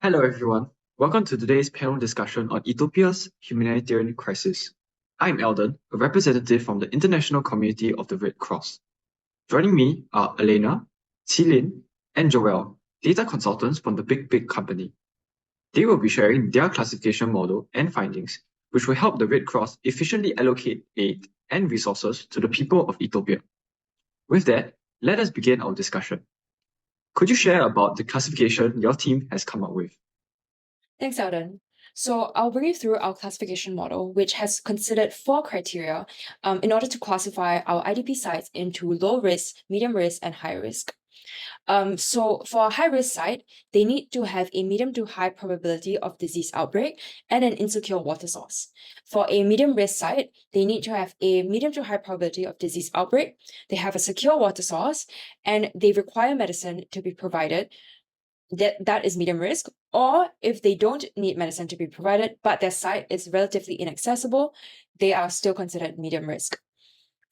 Hello, everyone. Welcome to today's panel discussion on Ethiopia's humanitarian crisis. I'm Eldon, a representative from the international community of the Red Cross. Joining me are Elena, Celine, and Joel, data consultants from the Big Company. They will be sharing their classification model and findings, which will help the Red Cross efficiently allocate aid and resources to the people of Ethiopia. With that, let us begin our discussion. Could you share about the classification your team has come up with? Thanks, Eldon. So I'll bring you through our classification model, which has considered 4 criteria in order to classify our IDP sites into low risk, medium risk, and high risk. So for a high risk site, they need to have a medium to high probability of disease outbreak and an insecure water source. For a medium risk site, they need to have a medium to high probability of disease outbreak, they have a secure water source, and they require medicine to be provided. That is medium risk. Or if they don't need medicine to be provided, but their site is relatively inaccessible, they are still considered medium risk.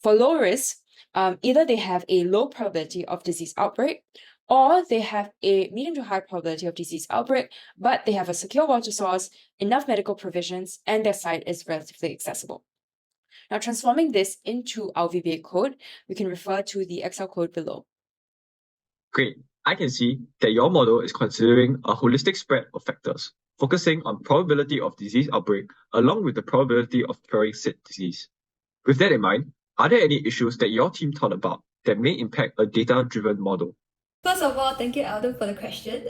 For low risk, either they have a low probability of disease outbreak, or they have a medium to high probability of disease outbreak, but they have a secure water source, enough medical provisions, and their site is relatively accessible. Now, transforming this into our VBA code, we can refer to the Excel code below. Great. I can see that your model is considering a holistic spread of factors, focusing on probability of disease outbreak along with the probability of curing said disease. With that in mind, are there any issues that your team thought about that may impact a data-driven model? First of all, thank you, Alden, for the question.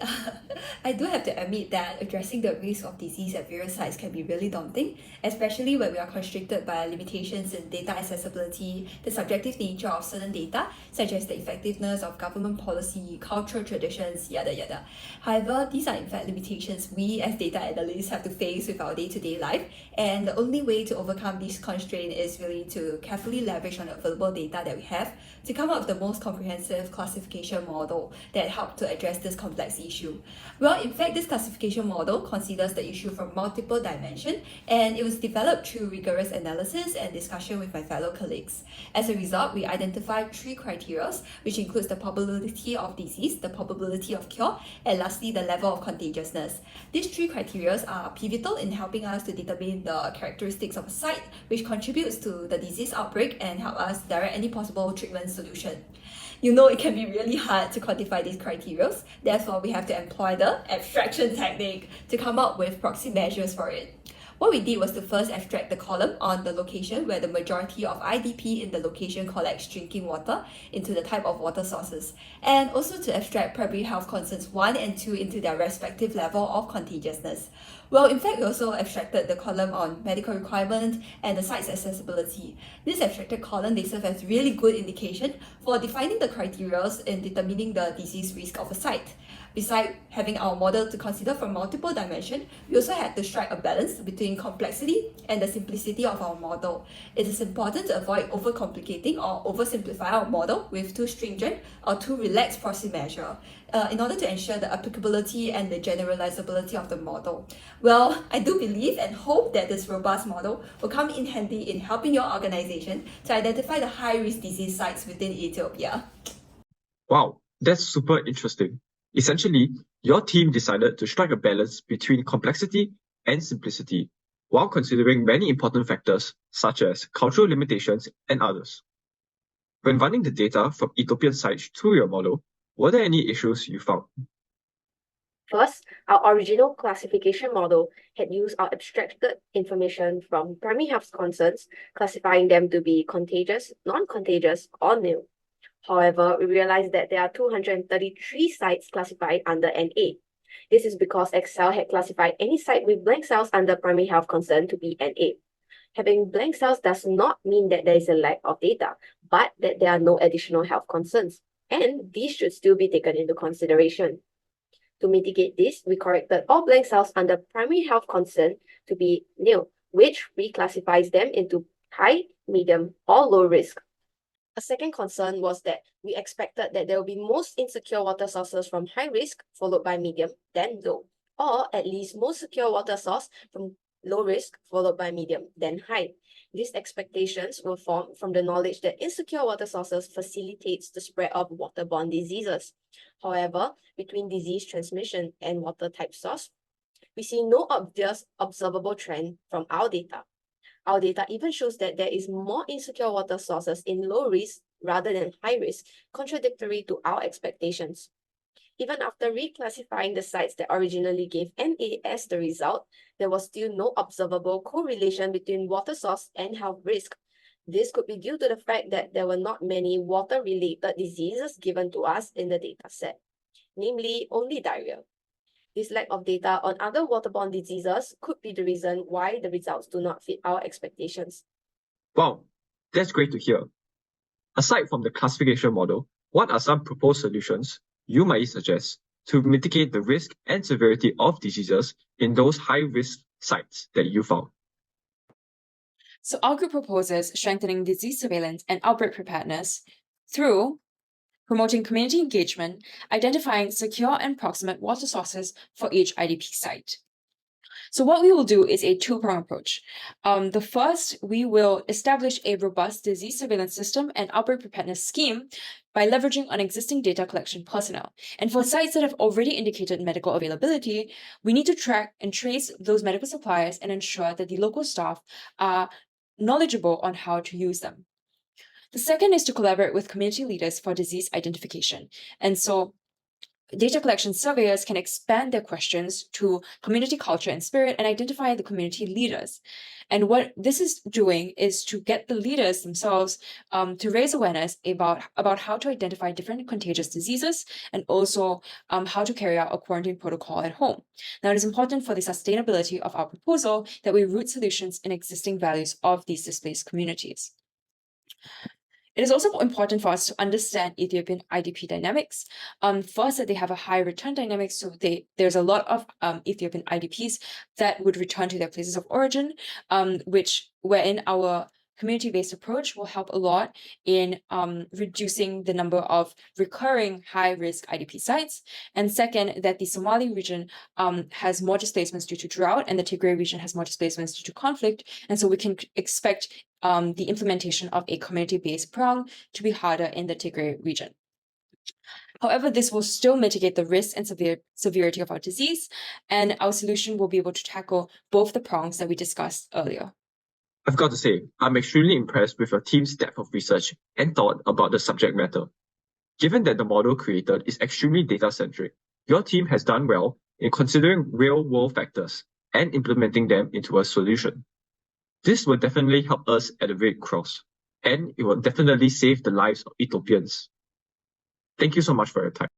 I do have to admit that addressing the risk of disease at various sites can be really daunting, especially when we are constricted by limitations in data accessibility, the subjective nature of certain data, such as the effectiveness of government policy, cultural traditions, yada yada. However, these are in fact limitations we as data analysts have to face with our day-to-day life, and the only way to overcome this constraint is really to carefully leverage on the available data that we have to come up with the most comprehensive classification model that help to address this complex issue. Well, in fact, this classification model considers the issue from multiple dimensions, and it was developed through rigorous analysis and discussion with my fellow colleagues. As a result, we identified 3 criteria, which includes the probability of disease, the probability of cure, and lastly, the level of contagiousness. These 3 criteria are pivotal in helping us to determine the characteristics of a site, which contributes to the disease outbreak and help us direct any possible treatment solution. You know, it can be really hard to quantify these criteria, therefore we have to employ the abstraction technique to come up with proxy measures for it. What we did was to first abstract the column on the location where the majority of IDP in the location collects drinking water into the type of water sources, and also to abstract primary health concerns 1 and 2 into their respective level of contagiousness. Well, in fact, we also abstracted the column on medical requirement and the site's accessibility. This abstracted column, they serve as really good indication for defining the criteria in determining the disease risk of a site. Besides having our model to consider from multiple dimensions, we also had to strike a balance between complexity and the simplicity of our model. It is important to avoid overcomplicating or oversimplify our model with too stringent or too relaxed proxy measure in order to ensure the applicability and the generalizability of the model. Well, I do believe and hope that this robust model will come in handy in helping your organization to identify the high-risk disease sites within Ethiopia. Wow, that's super interesting. Essentially, your team decided to strike a balance between complexity and simplicity while considering many important factors such as cultural limitations and others. When running the data from Ethiopian sites through your model, were there any issues you found? First, our original classification model had used our abstracted information from primary health concerns, classifying them to be contagious, non-contagious, or nil. However, we realized that there are 233 sites classified under NA. This is because Excel had classified any site with blank cells under primary health concern to be NA. Having blank cells does not mean that there is a lack of data, but that there are no additional health concerns, and these should still be taken into consideration. To mitigate this, we corrected all blank cells under primary health concern to be nil, which reclassifies them into high, medium, or low risk. A second concern was that we expected that there will be most insecure water sources from high risk, followed by medium, then low, or at least most secure water source from low risk followed by medium, then high. These expectations were formed from the knowledge that insecure water sources facilitates the spread of waterborne diseases. However, between disease transmission and water type source, we see no obvious observable trend from our data. Our data even shows that there is more insecure water sources in low risk rather than high risk, contradictory to our expectations. Even after reclassifying the sites that originally gave NA as the result, there was still no observable correlation between water source and health risk. This could be due to the fact that there were not many water-related diseases given to us in the dataset, namely only diarrhea. This lack of data on other waterborne diseases could be the reason why the results do not fit our expectations. Wow, that's great to hear. Aside from the classification model, what are some proposed solutions you might suggest to mitigate the risk and severity of diseases in those high-risk sites that you found? So our group proposes strengthening disease surveillance and outbreak preparedness through promoting community engagement, identifying secure and proximate water sources for each IDP site. So what we will do is a two-pronged approach. The first, we will establish a robust disease surveillance system and outbreak preparedness scheme by leveraging on existing data collection personnel. And for sites that have already indicated medical availability, we need to track and trace those medical suppliers and ensure that the local staff are knowledgeable on how to use them. The second is to collaborate with community leaders for disease identification. And so data collection surveyors can expand their questions to community culture and spirit and identify the community leaders. And what this is doing is to get the leaders themselves to raise awareness about how to identify different contagious diseases and also how to carry out a quarantine protocol at home. Now, it is important for the sustainability of our proposal that we root solutions in existing values of these displaced communities. It is also important for us to understand Ethiopian IDP dynamics. First, that they have a high return dynamic, so there's a lot of Ethiopian IDPs that would return to their places of origin, wherein our community-based approach will help a lot in reducing the number of recurring high-risk IDP sites. And second, that the Somali region has more displacements due to drought, and the Tigray region has more displacements due to conflict. And so we can expect the implementation of a community-based prong to be harder in the Tigray region. However, this will still mitigate the risk and severity of our disease, and our solution will be able to tackle both the prongs that we discussed earlier. I've got to say, I'm extremely impressed with your team's depth of research and thought about the subject matter. Given that the model created is extremely data-centric, your team has done well in considering real-world factors and implementing them into a solution. This will definitely help us at the Red Cross, and it will definitely save the lives of Ethiopians. Thank you so much for your time.